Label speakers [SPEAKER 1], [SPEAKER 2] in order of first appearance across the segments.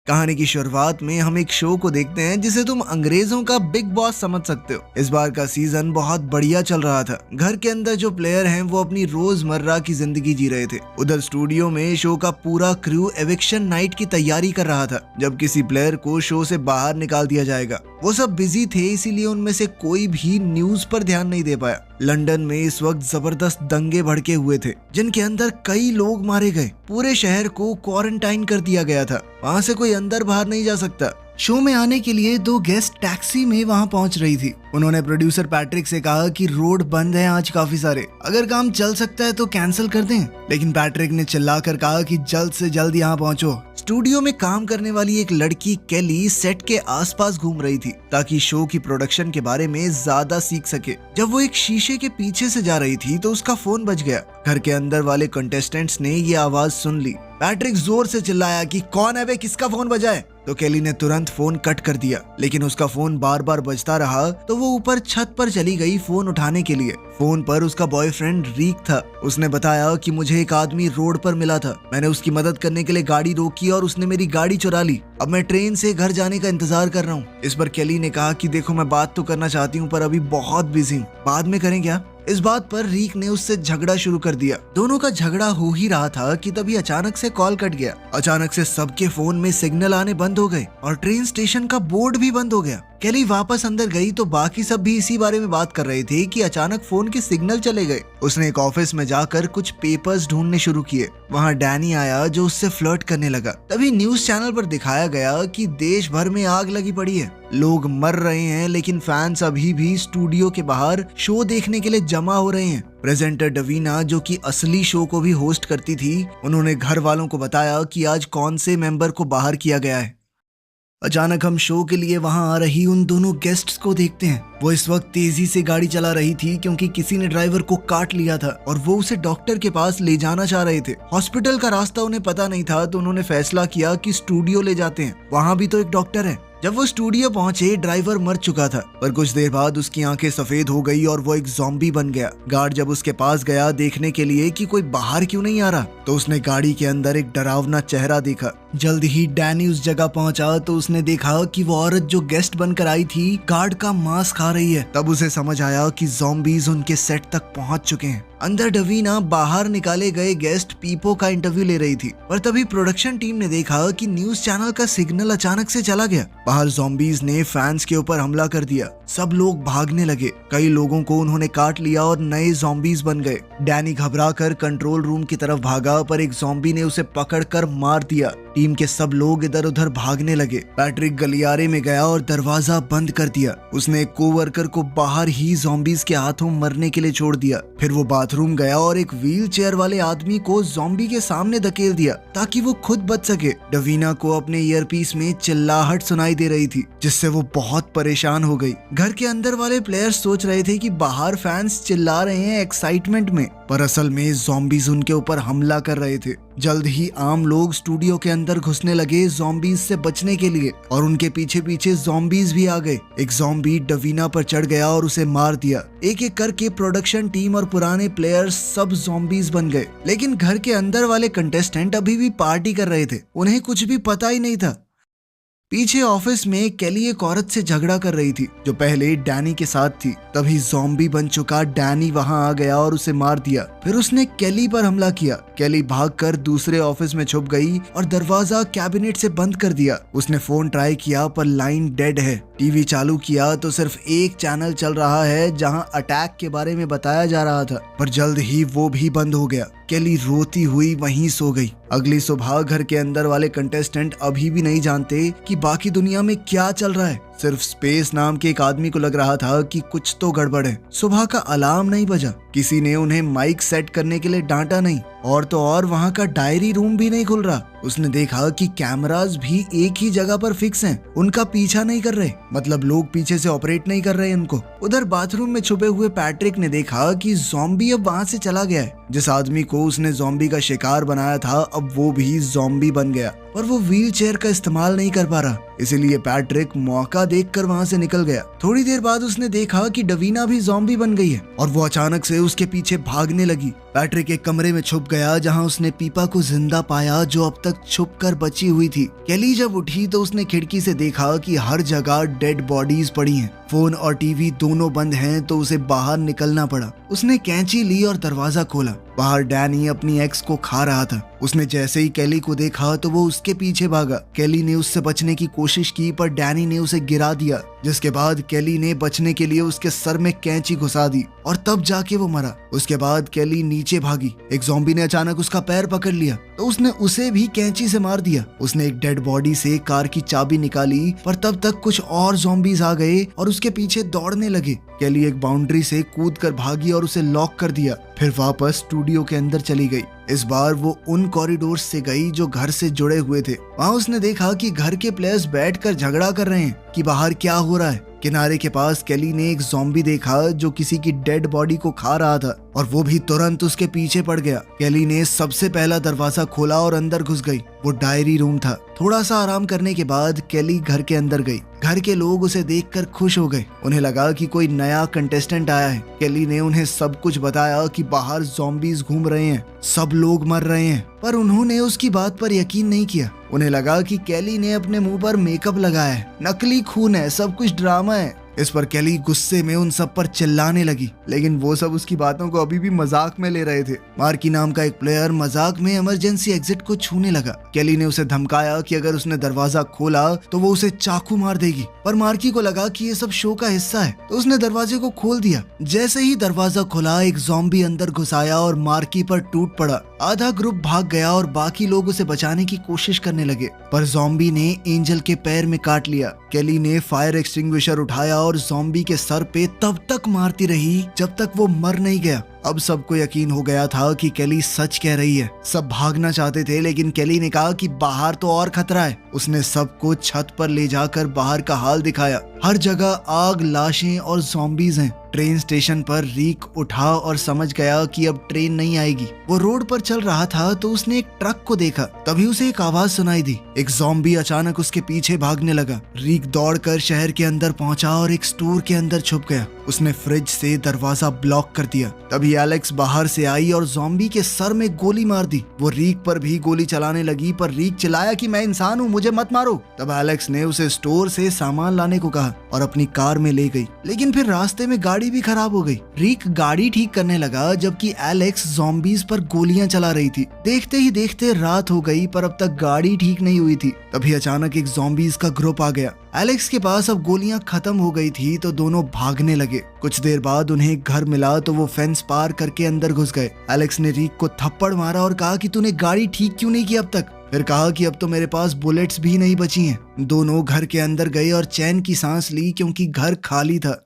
[SPEAKER 1] कहानी की शुरुआत में हम एक शो को देखते हैं जिसे तुम अंग्रेजों का बिग बॉस समझ सकते हो। इस बार का सीजन बहुत बढ़िया चल रहा था। घर के अंदर जो प्लेयर हैं वो अपनी रोजमर्रा की जिंदगी जी रहे थे। उधर स्टूडियो में शो का पूरा क्रू एविक्शन नाइट की तैयारी कर रहा था, जब किसी प्लेयर को शो से बाहर निकाल दिया जाएगा। वो सब बिजी थे, इसीलिए उनमें से कोई भी न्यूज पर ध्यान नहीं दे पाया। लंदन में इस वक्त जबरदस्त दंगे भड़के हुए थे, जिनके अंदर कई लोग मारे गए। पूरे शहर को क्वारंटाइन कर दिया गया था, वहाँ से कोई अंदर बाहर नहीं जा सकता। शो में आने के लिए 2 गेस्ट टैक्सी में वहाँ पहुँच रही थी। उन्होंने प्रोड्यूसर पैट्रिक से कहा कि रोड बंद है आज काफी सारे, अगर काम चल सकता है तो कैंसिल कर दें। लेकिन पैट्रिक ने चिल्लाकर कहा कि जल्द से जल्द यहाँ पहुँचो। स्टूडियो में काम करने वाली एक लड़की केली सेट के आसपास घूम रही थी ताकि शो की प्रोडक्शन के बारे में ज्यादा सीख सके। जब वो एक शीशे के पीछे से जा रही थी तो उसका फोन बज गया। घर के अंदर वाले कंटेस्टेंट्स ने ये आवाज सुन ली। पैट्रिक जोर से चिल्लाया कि कौन है बे, किसका फोन बजा है? तो केली ने तुरंत फोन कट कर दिया, लेकिन उसका फोन बार बार बजता रहा तो वो ऊपर छत पर चली गई फोन उठाने के लिए। फोन पर उसका बॉयफ्रेंड रीक था। उसने बताया कि मुझे एक आदमी रोड पर मिला था, मैंने उसकी मदद करने के लिए गाड़ी रोकी और उसने मेरी गाड़ी चुरा ली। अब मैं ट्रेन से घर जाने का इंतजार कर रहा हूँ। इस पर केली ने कहा कि देखो, मैं बात तो करना चाहती हूँ पर अभी बहुत बिजी हूँ, बाद में करें क्या? इस बात पर रीक ने उससे झगड़ा शुरू कर दिया। दोनों का झगड़ा हो ही रहा था कि तभी अचानक से कॉल कट गया। अचानक से सबके फोन में सिग्नल आने बंद हो गए और ट्रेन स्टेशन का बोर्ड भी बंद हो गया। केली वापस अंदर गई तो बाकी सब भी इसी बारे में बात कर रहे थे कि अचानक फोन के सिग्नल चले गए। उसने एक ऑफिस में जाकर कुछ पेपर्स ढूंढने शुरू किए। वहाँ डैनी आया जो उससे फ्लर्ट करने लगा। तभी न्यूज चैनल पर दिखाया गया कि देश भर में आग लगी पड़ी है, लोग मर रहे हैं, लेकिन फैंस अभी भी स्टूडियो के बाहर शो देखने के लिए जमा हो रहे हैं। प्रेजेंटर डवीना, जो कि असली शो को भी होस्ट करती थी, उन्होंने घर वालों को बताया कि आज कौन से मेंबर को बाहर किया गया है। अचानक हम शो के लिए वहां आ रही उन दोनों गेस्ट्स को देखते हैं। वो इस वक्त तेजी से गाड़ी चला रही थी क्योंकि किसी ने ड्राइवर को काट लिया था और वो उसे डॉक्टर के पास ले जाना चाह रहे थे। हॉस्पिटल का रास्ता उन्हें पता नहीं था तो उन्होंने फैसला किया कि स्टूडियो ले जाते हैं, वहां भी तो एक डॉक्टर है। जब वो स्टूडियो पहुंचे, ड्राइवर मर चुका था, पर कुछ देर बाद उसकी आंखें सफेद हो गई और वो एक ज़ॉम्बी बन गया। गार्ड जब उसके पास गया देखने के लिए कि कोई बाहर क्यों नहीं आ रहा, तो उसने गाड़ी के अंदर एक डरावना चेहरा देखा। जल्द ही डैनी उस जगह पहुंचा तो उसने देखा कि वो औरत जो गेस्ट बनकर आई थी गार्ड का मांस खा रही है। तब उसे समझ आया कि ज़ॉम्बीज उनके सेट तक पहुंच चुके हैं। अंदर डवीना बाहर निकाले गए गेस्ट पीपो का इंटरव्यू ले रही थी, पर तभी प्रोडक्शन टीम ने देखा कि न्यूज चैनल का सिग्नल अचानक से चला गया। बाहर ज़ॉम्बीज ने फैंस के ऊपर हमला कर दिया। सब लोग भागने लगे। कई लोगों को उन्होंने काट लिया और नए ज़ॉम्बीज बन गए। डैनी घबराकर कंट्रोल रूम की तरफ भागा, पर एक ज़ॉम्बी ने उसे पकड़कर मार दिया। टीम के सब लोग इधर उधर भागने लगे। पैट्रिक गलियारे में गया और दरवाजा बंद कर दिया। उसने एक कोवर्कर को बाहर ही ज़ॉम्बीज के हाथों मरने के लिए छोड़ दिया। फिर वो बाथरूम गया और एक व्हील चेयर वाले आदमी को ज़ॉम्बी के सामने धकेल दिया ताकि वो खुद बच सके। डवीना को अपने ईयरपीस में चिल्लाहट सुनाई दे रही थी, जिससे वो बहुत परेशान हो गई। घर के अंदर वाले प्लेयर्स सोच रहे थे कि बाहर फैंस चिल्ला रहे हैं एक्साइटमेंट में, पर असल में ज़ॉम्बीज उनके ऊपर हमला कर रहे थे। जल्द ही आम लोग स्टूडियो के अंदर घुसने लगे ज़ॉम्बीज से बचने के लिए, और उनके पीछे पीछे ज़ॉम्बीज भी आ गए। एक ज़ॉम्बी डवीना पर चढ़ गया और उसे मार दिया। एक एक करके प्रोडक्शन टीम और पुराने प्लेयर्स सब ज़ॉम्बीज बन गए, लेकिन घर के अंदर वाले कंटेस्टेंट अभी भी पार्टी कर रहे थे। उन्हें कुछ भी पता ही नहीं था। पीछे ऑफिस में केली एक औरत से झगड़ा कर रही थी जो पहले डैनी के साथ थी। तभी ज़ॉम्बी बन चुका डैनी वहां आ गया और उसे मार दिया। फिर उसने केली पर हमला किया। केली भागकर दूसरे ऑफिस में छुप गई और दरवाजा कैबिनेट से बंद कर दिया। उसने फोन ट्राई किया पर लाइन डेड है। टीवी चालू किया तो सिर्फ एक चैनल चल रहा है जहां अटैक के बारे में बताया जा रहा था, पर जल्द ही वो भी बंद हो गया। केली रोती हुई वहीं सो गई। अगली सुबह घर के अंदर वाले कंटेस्टेंट अभी भी नहीं जानते कि बाकी दुनिया में क्या चल रहा है। सिर्फ स्पेस नाम के एक आदमी को लग रहा था कि कुछ तो गड़बड़ है। सुबह का अलार्म नहीं बजा, किसी ने उन्हें माइक सेट करने के लिए डांटा नहीं, और तो और वहाँ का डायरी रूम भी नहीं खुल रहा। उसने देखा कि कैमरास भी एक ही जगह पर फिक्स हैं, उनका पीछा नहीं कर रहे, मतलब लोग पीछे से ऑपरेट नहीं कर रहे उनको। उधर बाथरूम में छुपे हुए पैट्रिक ने देखा कि ज़ॉम्बी अब वहाँ से चला गया है। जिस आदमी को उसने ज़ॉम्बी का शिकार बनाया था अब वो भी ज़ॉम्बी बन गया। पर वो व्हील चेयर का इस्तेमाल नहीं कर पा रहा, इसीलिए पैट्रिक मौका देखकर वहां से निकल गया। थोड़ी देर बाद उसने देखा कि डवीना भी ज़ॉम्बी बन गई है और वो अचानक से उसके पीछे भागने लगी। पैट्रिक एक कमरे में छुप गया जहां उसने पीपा को जिंदा पाया जो अब तक छुप कर बची हुई थी। केली जब उठी तो उसने खिड़की से देखा कि हर जगह डेड बॉडीज पड़ी हैं। फोन और टीवी दोनों बंद हैं तो उसे बाहर निकलना पड़ा। उसने कैंची ली और दरवाजा खोला। बाहर डैनी अपनी एक्स को खा रहा था। उसने जैसे ही केली को देखा तो वो उसके पीछे भागा। केली ने उससे बचने की कोशिश की पर डैनी ने उसे गिरा दिया, जिसके बाद केली ने बचने के लिए उसके सर में कैंची घुसा दी और तब जाके वो मरा। उसके बाद केली नीचे भागी। एक ज़ॉम्बी ने अचानक उसका पैर पकड़ लिया तो उसने उसे भी कैंची से मार दिया। उसने एक डेड बॉडी से कार की चाबी निकाली पर तब तक कुछ और ज़ॉम्बीज आ गए और उसके पीछे दौड़ने लगे। केली एक बाउंड्री से कूद कर भागी और उसे लॉक कर दिया, फिर वापस स्टूडियो के अंदर चली गई। इस बार वो उन कॉरिडोर्स से गई जो घर से जुड़े हुए थे। वहाँ उसने देखा कि घर के प्लेयर्स बैठकर झगड़ा कर रहे हैं कि बाहर क्या हो रहा है। किनारे के पास केली ने एक ज़ॉम्बी देखा जो किसी की डेड बॉडी को खा रहा था और वो भी तुरंत उसके पीछे पड़ गया। केली ने सबसे पहला दरवाजा खोला और अंदर घुस गई। वो डायरी रूम था। थोड़ा सा आराम करने के बाद केली घर के अंदर गई। घर के लोग उसे देखकर खुश हो गए। उन्हें लगा कि कोई नया कंटेस्टेंट आया है। केली ने उन्हें सब कुछ बताया कि बाहर ज़ॉम्बीज घूम रहे हैं, सब लोग मर रहे हैं, पर उन्होंने उसकी बात पर यकीन नहीं किया। उन्हें लगा कि केली ने अपने मुंह पर मेकअप लगाया है, नकली खून है, सब कुछ ड्रामा है। इस पर केली गुस्से में उन सब पर चिल्लाने लगी, लेकिन वो सब उसकी बातों को अभी भी मजाक में ले रहे थे। मार्की नाम का एक प्लेयर मजाक में इमरजेंसी एग्जिट को छूने लगा। केली ने उसे धमकाया कि अगर उसने दरवाजा खोला तो वो उसे चाकू मार देगी, पर मार्की को लगा कि ये सब शो का हिस्सा है तो उसने दरवाजे को खोल दिया। जैसे ही दरवाजा खुला एक ज़ॉम्बी अंदर घुस आया और मार्की पर टूट पड़ा। आधा ग्रुप भाग गया और बाकी लोग उसे बचाने की कोशिश करने लगे, पर ज़ॉम्बी ने एंजल के पैर में काट लिया। केली ने फायर एक्सटिंग्विशर उठाया और ज़ॉम्बी के सर पे तब तक मारती रही जब तक वो मर नहीं गया। अब सबको यकीन हो गया था कि केली सच कह रही है। सब भागना चाहते थे, लेकिन केली ने कहा कि बाहर तो और खतरा है। उसने सबको छत पर ले जाकर बाहर का हाल दिखाया। हर जगह आग, लाशें और ज़ॉम्बीज हैं। ट्रेन स्टेशन पर रीक उठा और समझ गया कि अब ट्रेन नहीं आएगी। वो रोड पर चल रहा था तो उसने एक ट्रक को देखा। तभी उसे एक आवाज सुनाई दी। एक ज़ॉम्बी अचानक उसके पीछे भागने लगा। रीक दौड़कर शहर के अंदर पहुंचा और एक स्टोर के अंदर छुप गया। उसने फ्रिज से दरवाजा ब्लॉक कर दिया। तभी एलेक्स बाहर से आई और ज़ॉम्बी के सर में गोली मार दी। वो रीक पर भी गोली चलाने लगी, पर रीक चिल्लाया कि मैं इंसान हूँ, मुझे मत मारो। तब एलेक्स ने उसे स्टोर से सामान लाने को कहा और अपनी कार में ले गई, लेकिन फिर रास्ते में गाड़ी भी खराब हो गई। रीक गाड़ी ठीक करने लगा जबकि एलेक्स ज़ॉम्बीज पर गोलियां चला रही थी। देखते ही देखते रात हो गई, पर अब तक गाड़ी ठीक नहीं हुई थी। तभी अचानक एक ज़ॉम्बीज का ग्रुप आ गया। एलेक्स के पास अब गोलियां खत्म हो गई थी तो दोनों भागने लगे। कुछ देर बाद उन्हें एक घर मिला तो वो फेंस पार करके अंदर घुस गए। एलेक्स ने रीक को थप्पड़ मारा और कहा कि तूने गाड़ी ठीक क्यों नहीं की अब तक। फिर कहा कि अब तो मेरे पास बुलेट्स भी नहीं बची हैं। दोनों घर के अंदर गए और चैन की सांस ली क्योंकि घर खाली था।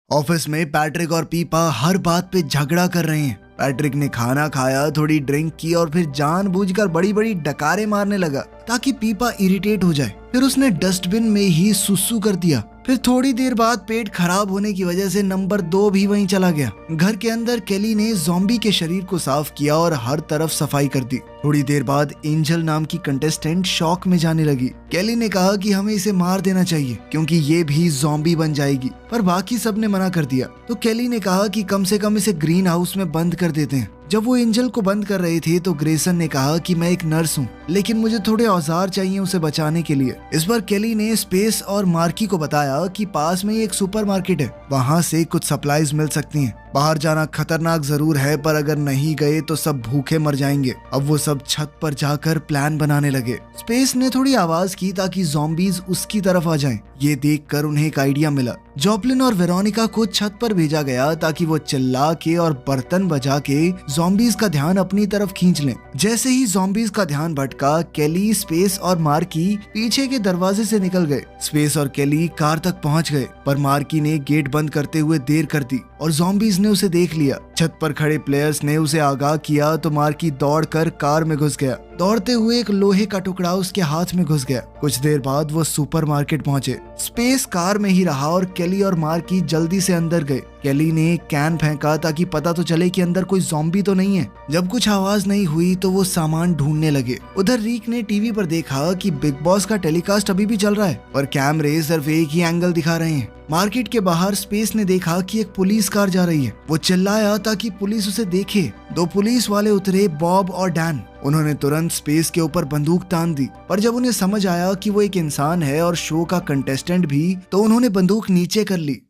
[SPEAKER 1] ऑफिस में पैट्रिक और पीपा हर बात पे झगड़ा कर रहे हैं। पैट्रिक ने खाना खाया, थोड़ी ड्रिंक की और फिर जानबूझकर बड़ी बड़ी डकारे मारने लगा ताकि पीपा इरिटेट हो जाए। फिर उसने डस्टबिन में ही सुसु कर दिया। फिर थोड़ी देर बाद पेट खराब होने की वजह से नंबर 2 भी वहीं चला गया। घर के अंदर केली ने ज़ॉम्बी के शरीर को साफ किया और हर तरफ सफाई कर दी। थोड़ी देर बाद एंजल नाम की कंटेस्टेंट शॉक में जाने लगी। केली ने कहा कि हमें इसे मार देना चाहिए क्योंकि ये भी ज़ॉम्बी बन जाएगी, पर बाकी सब ने मना कर दिया। तो केली ने कहा कि कम से कम इसे ग्रीन हाउस में बंद कर देते हैं। जब वो एंजल को बंद कर रहे थे तो ग्रेसन ने कहा कि मैं एक नर्स हूँ, लेकिन मुझे थोड़े औजार चाहिए उसे बचाने के लिए। इस बार केली ने स्पेस और मार्की को बताया कि पास में ही एक सुपरमार्केट है, वहाँ से कुछ सप्लाईज मिल सकती हैं। बाहर जाना खतरनाक जरूर है, पर अगर नहीं गए तो सब भूखे मर जाएंगे। अब वो सब छत पर जाकर प्लान बनाने लगे। स्पेस ने थोड़ी आवाज की ताकि ज़ॉम्बीज उसकी तरफ आ जाएं। ये देखकर उन्हें एक आइडिया मिला। जॉपलिन और वेरोनिका को छत पर भेजा गया ताकि वो चिल्ला के और बर्तन बजा के ज़ॉम्बीज का ध्यान अपनी तरफ खींच लें। जैसे ही ज़ॉम्बीज का ध्यान भटका, केली, स्पेस और मार्की पीछे के दरवाजे से निकल गए। स्पेस और केली कार तक पहुंच गए, पर मार्की ने गेट बंद करते हुए देर कर दी और ज़ॉम्बीज ने उसे देख लिया। छत पर खड़े प्लेयर्स ने उसे आगाह किया तो मार्की दौड़कर कार में घुस गया। दौड़ते हुए एक लोहे का टुकड़ा उसके हाथ में घुस गया। कुछ देर बाद वो सुपरमार्केट पहुंचे। स्पेस कार में ही रहा और केली और मार्की जल्दी से अंदर गए। केली ने एक कैन फेंका ताकि पता तो चले कि अंदर कोई ज़ॉम्बी तो नहीं है। जब कुछ आवाज नहीं हुई तो वो सामान ढूंढने लगे। उधर रीक ने टीवी पर देखा कि बिग बॉस का टेलीकास्ट अभी भी चल रहा है और कैमरे सिर्फ एक ही एंगल दिखा रहे हैं। मार्केट के बाहर स्पेस ने देखा कि एक पुलिस कार जा रही है। वो चिल्लाया ताकि पुलिस उसे देखे। 2 पुलिस वाले उतरे, बॉब और डैन। उन्होंने तुरंत स्पेस के ऊपर बंदूक तान दी, पर जब उन्हें समझ आया कि वो एक इंसान है और शो का कंटेस्टेंट भी, तो उन्होंने बंदूक नीचे कर ली।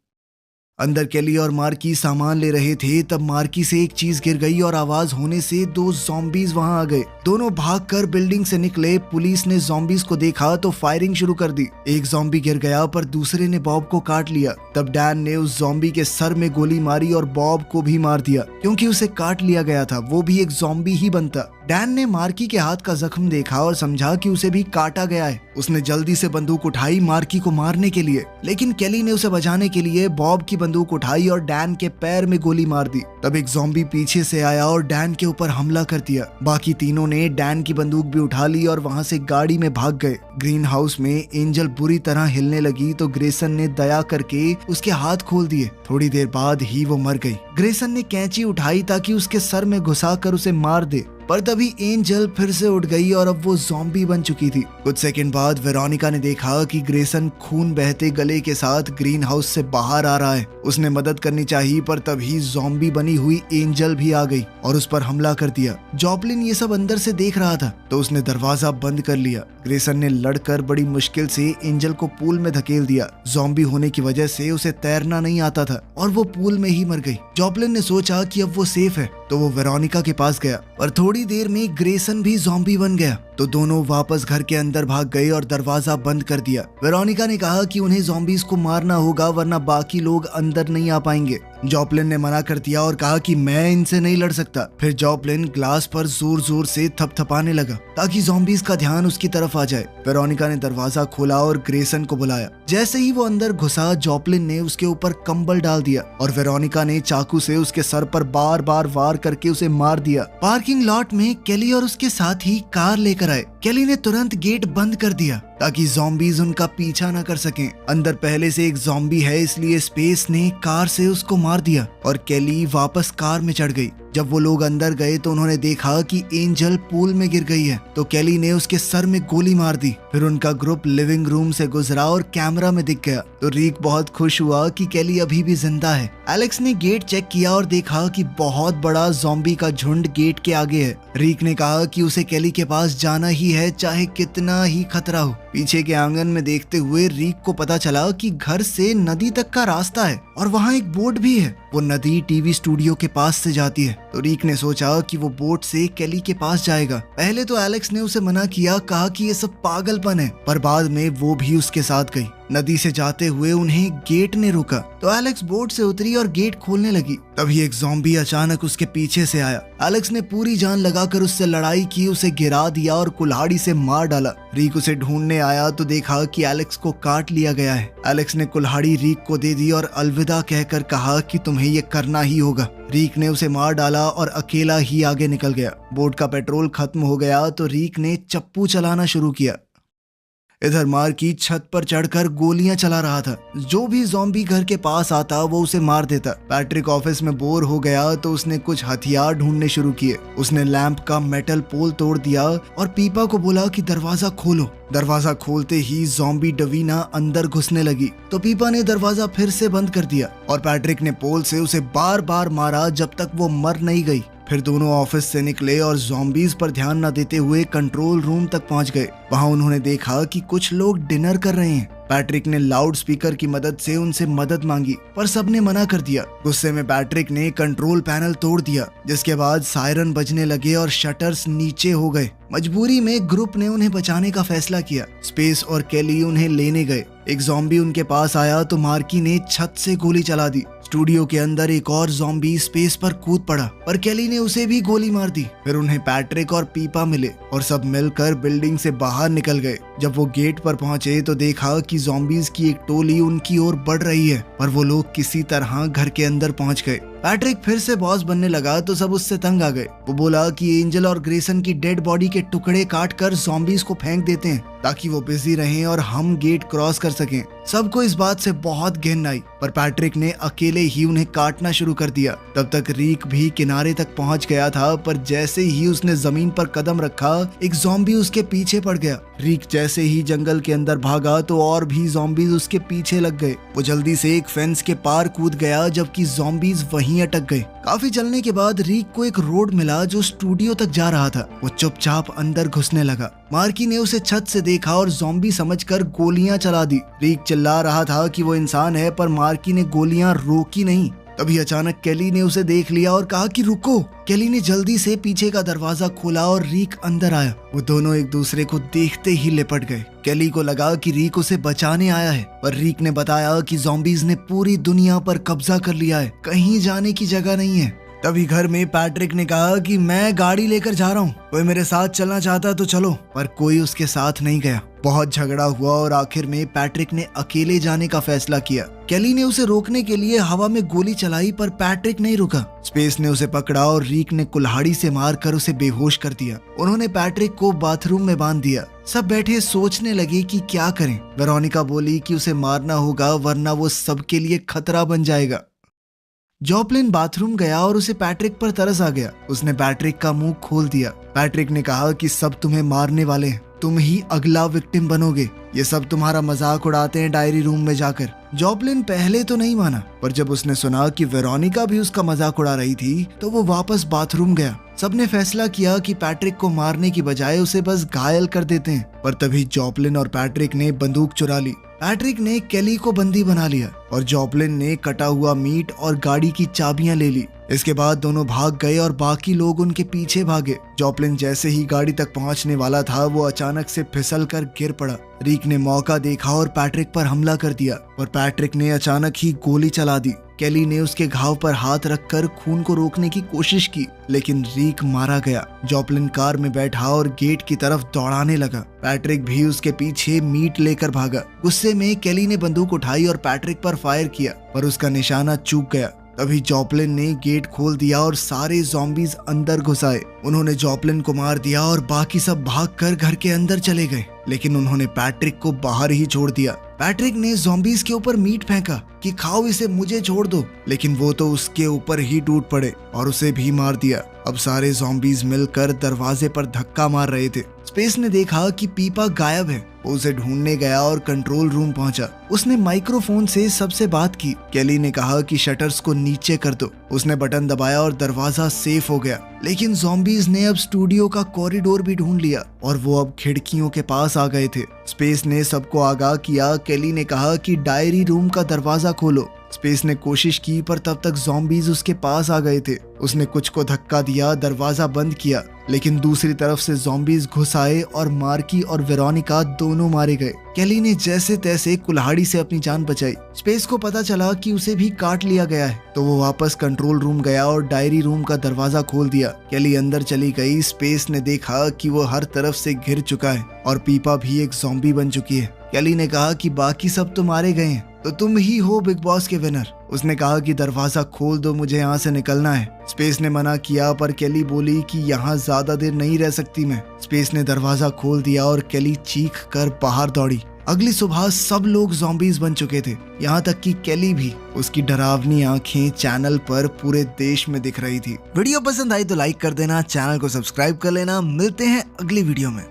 [SPEAKER 1] अंदर केली और मार्की सामान ले रहे थे, तब मार्की से एक चीज गिर गई और आवाज होने से 2 ज़ॉम्बीज वहां आ गए। दोनों भागकर बिल्डिंग से निकले। पुलिस ने ज़ॉम्बीज को देखा तो फायरिंग शुरू कर दी। एक ज़ॉम्बी गिर गया पर दूसरे ने बॉब को काट लिया। तब डैन ने उस ज़ॉम्बी के सर में गोली मारी और बॉब को भी मार दिया। क्योंकि उसे काट लिया गया था, वो भी एक ज़ॉम्बी ही बनता। डैन ने मार्की के हाथ का जख्म देखा और समझा कि उसे भी काटा गया है। उसने जल्दी से बंदूक उठाई मार्की को मारने के लिए, लेकिन केली ने उसे बचाने के लिए बॉब की बंदूक उठाई और डैन के पैर में गोली मार दी। तब एक ज़ॉम्बी पीछे से आया और डैन के ऊपर हमला कर दिया। बाकी तीनों ने डैन की बंदूक भी उठा ली और वहां से गाड़ी में भाग गए। ग्रीन हाउस में एंजल बुरी तरह हिलने लगी तो ग्रेसन ने दया करके उसके हाथ खोल दिए। थोड़ी देर बाद ही वो मर गई। ग्रेसन ने कैंची उठाई ताकि उसके सर में घुसाकर उसे मार दे, पर तभी एंजल फिर से उठ गई और अब वो ज़ॉम्बी बन चुकी थी। कुछ सेकंड बाद वेरोनिका ने देखा कि ग्रेसन खून बहते गले के साथ ग्रीन हाउस से बाहर आ रहा है। उसने मदद करनी चाहिए, पर तभी ज़ॉम्बी बनी हुई एंजल भी आ गई और उस पर हमला कर दिया। जॉपलिन ये सब अंदर से देख रहा था तो उसने दरवाजा बंद कर लिया। ग्रेसन ने लड़कर बड़ी मुश्किल से एंजल को पूल में धकेल दिया। ज़ॉम्बी होने की वजह से उसे तैरना नहीं आता था और वो पूल में ही मर गई। जॉपलिन ने सोचा कि अब वो सेफ है तो वो वेरोनिका के पास गया, पर थोड़ी देर में ग्रेसन भी ज़ॉम्बी बन गया। तो दोनों वापस घर के अंदर भाग गए और दरवाजा बंद कर दिया। वेरोनिका ने कहा कि उन्हें ज़ॉम्बीज को मारना होगा वरना बाकी लोग अंदर नहीं आ पाएंगे। जॉपलिन ने मना कर दिया और कहा कि मैं इनसे नहीं लड़ सकता। फिर जॉपलिन ग्लास पर जोर जोर से थपथपाने लगा ताकि ज़ॉम्बीज का ध्यान उसकी तरफ आ जाए। वेरोनिका ने दरवाजा खोला और ग्रेसन को बुलाया। जैसे ही वो अंदर घुसा, जॉपलिन ने उसके ऊपर कंबल डाल दिया और वेरोनिका ने चाकू से उसके सर पर बार बार वार करके उसे मार दिया। पार्किंग लॉट में केली और उसके साथी कार लेकर आए। केली ने तुरंत गेट बंद कर दिया ताकि ज़ॉम्बीज उनका पीछा न कर सकें। अंदर पहले से एक ज़ॉम्बी है, इसलिए स्पेस ने कार से उसको मार दिया और केली वापस कार में चढ़ गई। जब वो लोग अंदर गए तो उन्होंने देखा कि एंजल पूल में गिर गई है, तो केली ने उसके सर में गोली मार दी। फिर उनका ग्रुप लिविंग रूम से गुजरा और कैमरा में दिख गया, तो रीक बहुत खुश हुआ कि केली अभी भी जिंदा है। एलेक्स ने गेट चेक किया और देखा कि बहुत बड़ा ज़ॉम्बी का झुंड गेट के आगे है। रीक ने कहा कि उसे केली के पास जाना ही है, चाहे कितना ही खतरा हो। पीछे के आंगन में देखते हुए रीक को पता चला कि घर से नदी तक का रास्ता है और वहाँ एक बोट भी है। वो नदी टीवी स्टूडियो के पास से जाती है, तो रीक ने सोचा कि वो बोट से केली के पास जाएगा। पहले तो एलेक्स ने उसे मना किया, कहा कि ये सब पागलपन है, पर बाद में वो भी उसके साथ गई। नदी से जाते हुए उन्हें गेट ने रोका, तो एलेक्स बोट से उतरी और गेट खोलने लगी। तभी एक ज़ॉम्बी अचानक उसके पीछे से आया। एलेक्स ने पूरी जान लगाकर उससे लड़ाई की, उसे गिरा दिया और कुल्हाड़ी से मार डाला। रीक उसे ढूंढने आया तो देखा कि एलेक्स को काट लिया गया है। एलेक्स ने कुल्हाड़ी रीक को दे दी और अलविदा कहकर कहा कि तुम्हें ये करना ही होगा। रीक ने उसे मार डाला और अकेला ही आगे निकल गया। बोट का पेट्रोल खत्म हो गया तो रीक ने चप्पू चलाना शुरू किया। इधर मार्की छत पर चढ़कर गोलियां चला रहा था। जो भी ज़ॉम्बी घर के पास आता वो उसे मार देता। पैट्रिक ऑफिस में बोर हो गया तो उसने कुछ हथियार ढूंढने शुरू किए। उसने लैंप का मेटल पोल तोड़ दिया और पीपा को बोला कि दरवाजा खोलो। दरवाजा खोलते ही ज़ॉम्बी डवीना अंदर घुसने लगी, तो पीपा ने दरवाजा फिर से बंद कर दिया और पैट्रिक ने पोल से उसे बार बार मारा जब तक वो मर नहीं गई। फिर दोनों ऑफिस से निकले और ज़ॉम्बीज पर ध्यान न देते हुए कंट्रोल रूम तक पहुंच गए। वहां उन्होंने देखा कि कुछ लोग डिनर कर रहे हैं। पैट्रिक ने लाउड स्पीकर की मदद से उनसे मदद मांगी, पर सबने मना कर दिया। गुस्से में पैट्रिक ने कंट्रोल पैनल तोड़ दिया, जिसके बाद सायरन बजने लगे और शटर्स नीचे हो गए। मजबूरी में ग्रुप ने उन्हें बचाने का फैसला किया। स्पेस और केली उन्हें लेने गए। एक ज़ॉम्बी उनके पास आया तो मार्की ने छत से गोली चला दी। स्टूडियो के अंदर एक और ज़ॉम्बी स्पेस पर कूद पड़ा, पर केली ने उसे भी गोली मार दी। फिर उन्हें पैट्रिक और पीपा मिले और सब मिलकर बिल्डिंग से बाहर निकल गए। जब वो गेट पर पहुंचे तो देखा कि ज़ॉम्बीज की एक टोली उनकी ओर बढ़ रही है, पर वो लोग किसी तरह घर के अंदर पहुंच गए। पैट्रिक फिर से बॉस बनने लगा तो सब उससे तंग आ गए। वो बोला कि एंजल और ग्रेसन की डेड बॉडी के टुकड़े काट कर ज़ॉम्बीज को फेंक देते हैं ताकि वो बिजी रहें और हम गेट क्रॉस कर सकें। सबको इस बात से बहुत घिन आई, पर पैट्रिक ने अकेले ही उन्हें काटना शुरू कर दिया। तब तक रीक भी किनारे तक पहुंच गया था, पर जैसे ही उसने जमीन पर कदम रखा एक ज़ॉम्बी उसके पीछे पड़ गया। रीक जैसे ही जंगल के अंदर भागा तो और भी ज़ॉम्बीज उसके पीछे लग गए। वो जल्दी से एक फेंस के पार कूद गया, जबकि ज़ॉम्बीज वहीं अटक गए। काफी चलने के बाद रीक को एक रोड मिला जो स्टूडियो तक जा रहा था। वो चुपचाप अंदर घुसने लगा। मार्की ने उसे छत से देखा और ज़ॉम्बी समझकर गोलियां चला दी। रीक चिल्ला रहा था कि वो इंसान है, पर मार्की ने गोलियां रोकी नहीं। तभी अचानक केली ने उसे देख लिया और कहा कि रुको। केली ने जल्दी से पीछे का दरवाजा खोला और रीक अंदर आया। वो दोनों एक दूसरे को देखते ही लिपट गए। केली को लगा कि रीक उसे बचाने आया है, पर रीक ने बताया कि ज़ॉम्बीज ने पूरी दुनिया पर कब्जा कर लिया है, कहीं जाने की जगह नहीं है। तभी घर में पैट्रिक ने कहा कि मैं गाड़ी लेकर जा रहा हूँ, कोई मेरे साथ चलना चाहता तो चलो, पर कोई उसके साथ नहीं गया। बहुत झगड़ा हुआ और आखिर में पैट्रिक ने अकेले जाने का फैसला किया। केली ने उसे रोकने के लिए हवा में गोली चलाई, पर पैट्रिक नहीं रुका। स्पेस ने उसे पकड़ा और रीक ने कुल्हाड़ी से मारकर उसे बेहोश कर दिया। उन्होंने पैट्रिक को बाथरूम में बांध दिया। सब बैठे सोचने लगे कि क्या करें। वेरोनिका बोली कि उसे मारना होगा, वरना वो सबके लिए खतरा बन जाएगा। जॉपलिन बाथरूम गया और उसे पैट्रिक पर तरस आ गया। उसने पैट्रिक का मुंह खोल दिया। पैट्रिक ने कहा कि सब तुम्हें मारने वाले हैं, तुम ही अगला विक्टिम बनोगे। ये सब तुम्हारा मजाक उड़ाते हैं डायरी रूम में जाकर। जॉपलिन पहले तो नहीं माना, पर जब उसने सुना कि वेरोनिका भी उसका मजाक उड़ा रही थी तो वो वापस बाथरूम गया। सबने फैसला किया कि पैट्रिक को मारने की बजाय उसे बस घायल कर देते हैं, पर तभी जॉपलिन और पैट्रिक ने बंदूक चुरा ली। पैट्रिक ने केली को बंदी बना लिया और जॉपलिन ने कटा हुआ मीट और गाड़ी की चाबियां ले ली। इसके बाद दोनों भाग गए और बाकी लोग उनके पीछे भागे। जॉपलिन जैसे ही गाड़ी तक पहुंचने वाला था, वो अचानक से फिसल कर गिर पड़ा। रीक ने मौका देखा और पैट्रिक पर हमला कर दिया, और पैट्रिक ने अचानक ही गोली चला दी। केली ने उसके घाव पर हाथ रखकर खून को रोकने की कोशिश की, लेकिन रीक मारा गया। जॉपलिन कार में बैठा और गेट की तरफ दौड़ाने लगा। पैट्रिक भी उसके पीछे मीट लेकर भागा। गुस्से में केली ने बंदूक उठाई और पैट्रिक पर फायर किया, पर उसका निशाना चूक गया। तभी जॉपलिन ने गेट खोल दिया और सारे ज़ॉम्बीज अंदर घुस आए। उन्होंने जॉपलिन को मार दिया और बाकी सब भागकर घर के अंदर चले गए, लेकिन उन्होंने पैट्रिक को बाहर ही छोड़ दिया। पैट्रिक ने ज़ॉम्बीज के ऊपर मीट फेंका कि खाओ इसे, मुझे छोड़ दो, लेकिन वो तो उसके ऊपर ही टूट पड़े और उसे भी मार दिया। अब सारे ज़ॉम्बीज मिलकर दरवाजे पर धक्का मार रहे थे। स्पेस ने देखा कि पीपा गायब है। वो उसे ढूंढने गया और कंट्रोल रूम पहुंचा। उसने माइक्रोफोन से सबसे बात की। केली ने कहा कि शटर्स को नीचे कर दो। उसने बटन दबाया और दरवाजा सेफ हो गया, लेकिन ज़ॉम्बीज ने अब स्टूडियो का कॉरिडोर भी ढूंढ लिया और वो अब खिड़कियों के पास आ गए थे। स्पेस ने सबको आगाह किया। केली ने कहा कि डायरी रूम का दरवाजा खोलो। स्पेस ने कोशिश की, पर तब तक ज़ॉम्बीज उसके पास आ गए थे। उसने कुछ को धक्का दिया, दरवाजा बंद किया, लेकिन दूसरी तरफ से ज़ॉम्बीज घुस आए और मार्की और वेरोनिका दोनों मारे गए। केली ने जैसे तैसे कुल्हाड़ी से अपनी जान बचाई। स्पेस को पता चला कि उसे भी काट लिया गया है, तो वो वापस कंट्रोल रूम गया और डायरी रूम का दरवाजा खोल दिया। केली अंदर चली गई। स्पेस ने देखा कि वो हर तरफ से घिर चुका है और पीपा भी एक ज़ॉम्बी बन चुकी है। केली ने कहा कि बाकी सब तो मारे गए हैं, तो तुम ही हो बिग बॉस के विनर। उसने कहा कि दरवाजा खोल दो, मुझे यहाँ से निकलना है। स्पेस ने मना किया, पर केली बोली कि यहाँ ज्यादा देर नहीं रह सकती मैं। स्पेस ने दरवाजा खोल दिया और केली चीख कर बाहर दौड़ी। अगली सुबह सब लोग ज़ॉम्बीज बन चुके थे, यहाँ तक कि केली भी। उसकी डरावनी आंखें चैनल पर पूरे देश में दिख रही थी। वीडियो पसंद आई तो लाइक कर देना, चैनल को सब्सक्राइब कर लेना। मिलते हैं अगली वीडियो में।